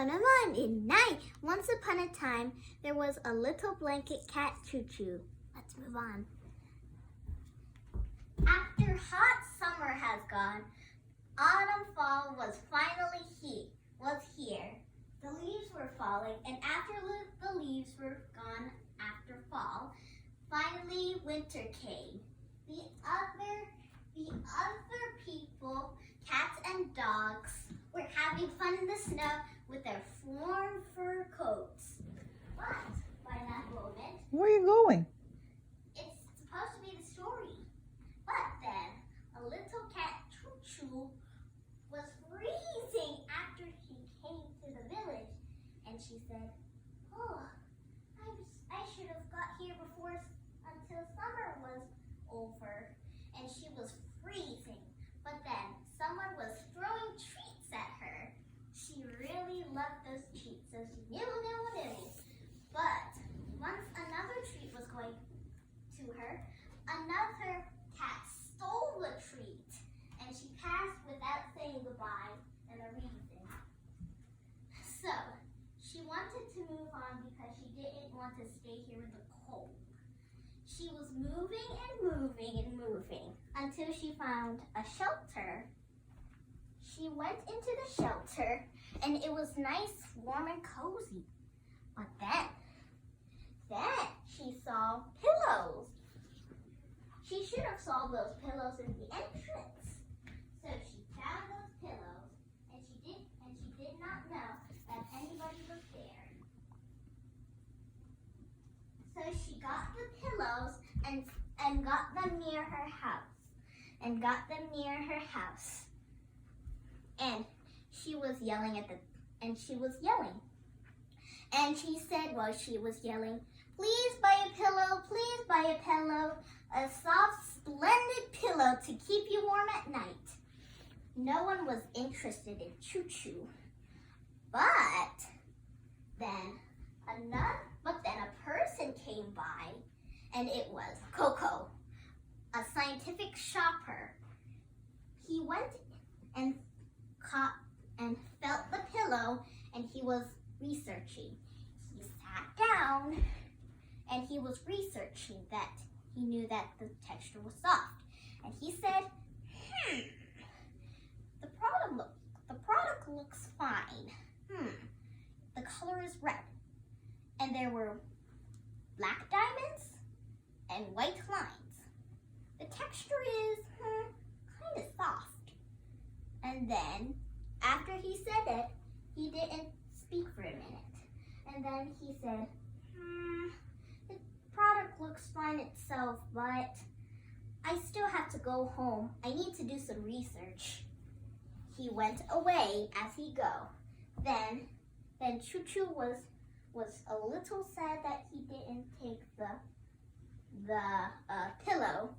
night. Once upon a time, there was a little blanket cat, Choo-Choo. Let's move on. After hot summer has gone, autumn fall was finally here. The leaves were falling, and after the leaves were gone after fall, finally winter came. The other people, cats and dogs, were having fun in the snow with their warm fur coats. But by that moment, where are you going? it's supposed to be the story. But then a little cat, Choo-Choo, was freezing after she came to the village, and she said, "Oh, I should have got here until summer was over." And she was freezing. But then someone was throwing treats at her. She really loved those treats, so she knew. But once another treat was going to her, another cat stole the treat, and she passed without saying goodbye and a reason. So she wanted to move on because she didn't want to stay here in the cold. She was moving until she found a shelter. She went into the shelter, and it was nice, warm, and cozy. But then she saw pillows. She should have saw those pillows in the entrance. So she found those pillows, and she did not know that anybody was there. So she got the pillows and got them near her house. And she was yelling And she said while she was yelling, "Please buy a pillow, please buy a pillow. A soft, splendid pillow to keep you warm at night." No one was interested in Choo-Choo. But then a person came by, and it was Coco, a scientific shopper. He went and felt the pillow, and he was researching. He sat down, and he was researching that. He knew that the texture was soft, and he said, the product looks fine. The color is red, and there were black diamonds and white lines. The texture is kind of soft." And then, after he said it, he didn't speak for a minute. And then he said, "The product looks fine itself, but I still have to go home. I need to do some research." He went away as he go. Then Choo-Choo was a little sad that he didn't take the pillow.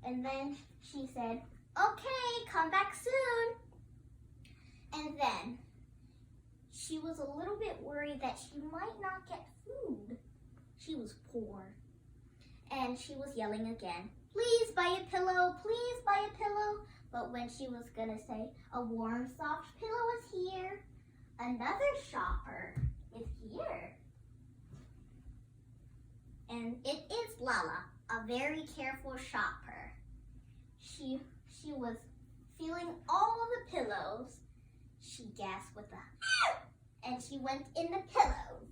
And then she said, "Okay, come back soon." And then she was a little bit worried that she might not get food. She was poor. And she was yelling again, "Please buy a pillow, please buy a pillow." But when she was gonna say, "A warm, soft pillow is here," another shopper is here. And it is Lala, a very careful shopper. She was feeling all the pillows. She gasped with a and she went in the pillows.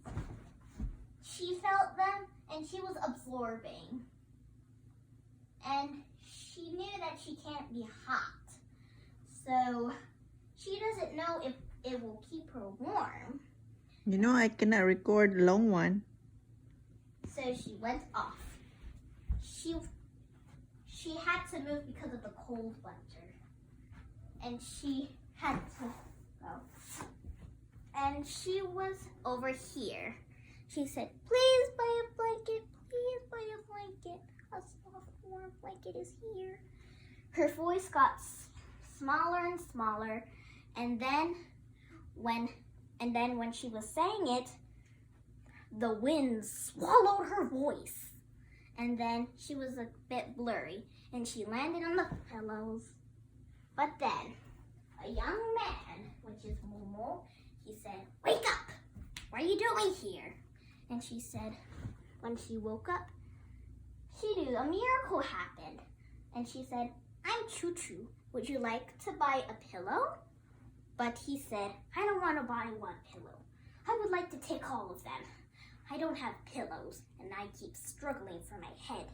She felt them, and she was absorbing. And she knew that she can't be hot. So she doesn't know if it will keep her warm. You know, I cannot record long one. So she went off. She had to move because of the cold winter. And she had to go. And she was over here. She said, "Please buy a blanket, please buy a blanket. A soft, warm blanket is here." Her voice got smaller and smaller. And then when she was saying it, the wind swallowed her voice. And then she was a bit blurry, and she landed on the pillows. But then a young man, which is Momo, he said, "Wake up! what are you doing here? And she said, when she woke up, she knew a miracle happened. And she said, I'm Choo Choo. Would you like to buy a pillow? But he said, I don't want to buy one pillow. I would like to take all of them. I don't have pillows, and I keep struggling for my head.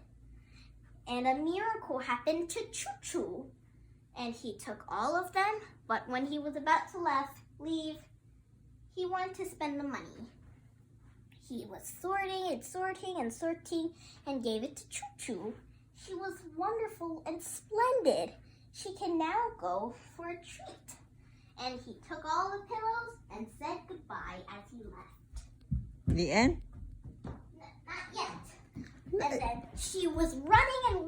And a miracle happened to Choo Choo. And he took all of them, but when he was about to leave, he wanted to spend the money. He was sorting and gave it to Choo Choo. She was wonderful and splendid. She can now go for a treat. And he took all the pillows and said goodbye as he left. The end? Not yet. And then she was running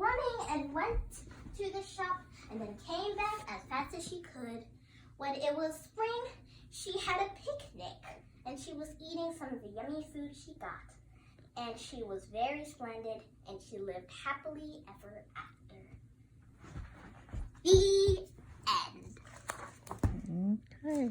and went to the shop and then came back as fast as she could. When it was spring, she had a picnic and she was eating some of the yummy food she got. And she was very splendid and she lived happily ever after. The end. Okay.